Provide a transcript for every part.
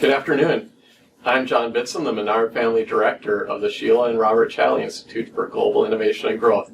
Good afternoon. I'm John Bitson, the Menard Family Director of the Sheila and Robert Challey Institute for Global Innovation and Growth.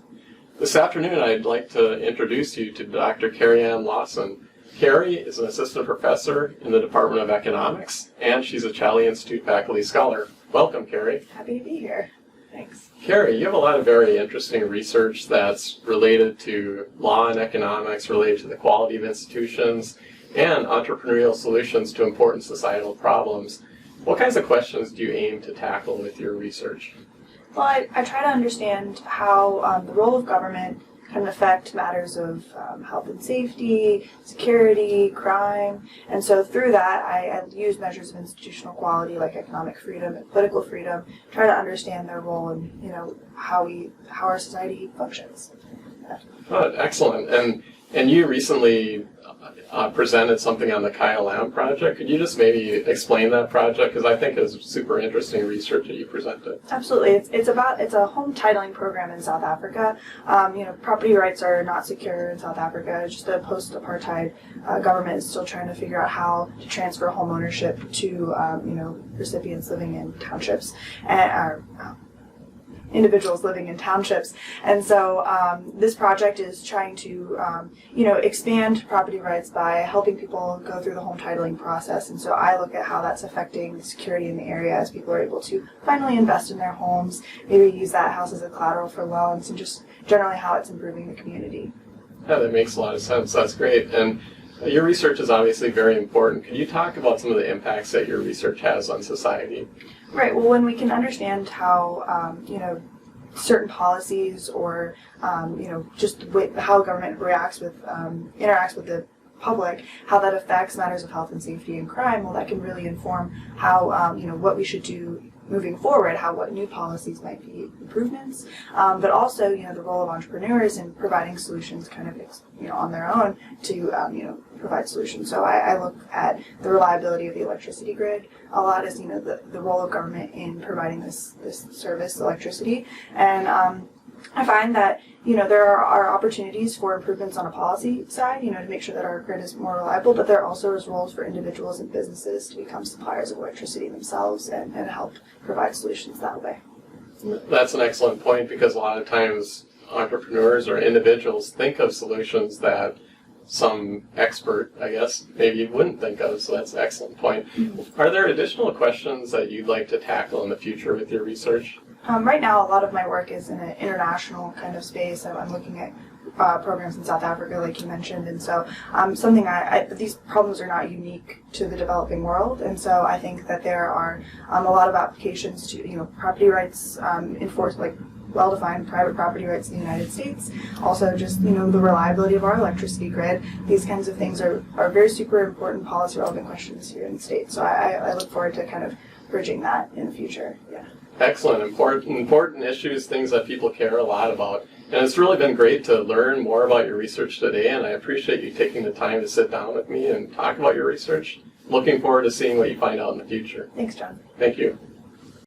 This afternoon, I'd like to introduce you to Dr. Kerianne Lawson. Kerry is an assistant professor in the Department of Economics, and she's a Challey Institute faculty scholar. Welcome, Kerry. Happy to be here. Thanks. Kerry, you have a lot of very interesting research that's related to law and economics, related to the quality of institutions, and entrepreneurial solutions to important societal problems. What kinds of questions do you aim to tackle with your research? Well, I try to understand how the role of government can affect matters of health and safety, security, crime, and so through that I use measures of institutional quality like economic freedom and political freedom, try to understand their role in how our society functions. Oh, excellent. And you recently presented something on the Kylelam project. Could you just maybe explain that project? Because I think it's super interesting research that you presented. Absolutely. It's a home titling program in South Africa. Property rights are not secure in South Africa. Just the post-apartheid government is still trying to figure out how to transfer home ownership to recipients living in townships and individuals living in townships, and so this project is trying to expand property rights by helping people go through the home titling process. And so I look at how that's affecting the security in the area as people are able to finally invest in their homes, maybe use that house as a collateral for loans, and just generally how it's improving the community. Yeah, that makes a lot of sense. That's great. And your research is obviously very important. Could you talk about some of the impacts that your research has on society? Right. Well, when we can understand how certain policies or just how government interacts with the public, how that affects matters of health and safety and crime, well, that can really inform how what we should do moving forward, what new policies might be improvements, but also the role of entrepreneurs in providing solutions kind of on their own to provide solutions. So I look at the reliability of the electricity grid a lot as the role of government in providing this service, electricity, and I find that there are opportunities for improvements on a policy side, to make sure that our grid is more reliable, but there also is roles for individuals and businesses to become suppliers of electricity themselves and help provide solutions that way. That's an excellent point, because a lot of times entrepreneurs or individuals think of solutions that some expert, I guess, maybe wouldn't think of, so that's an excellent point. Mm-hmm. Are there additional questions that you'd like to tackle in the future with your research? Right now, a lot of my work is in an international kind of space. I'm looking at programs in South Africa, like you mentioned, and so these problems are not unique to the developing world, and so I think that there are a lot of applications to property rights enforced, like well-defined private property rights in the United States. Also, just the reliability of our electricity grid. These kinds of things are very super important policy relevant questions here in the state. So I look forward to kind of bridging that in the future. Yeah. Excellent. Important issues, things that people care a lot about. And it's really been great to learn more about your research today, and I appreciate you taking the time to sit down with me and talk about your research. Looking forward to seeing what you find out in the future. Thanks, John. Thank you.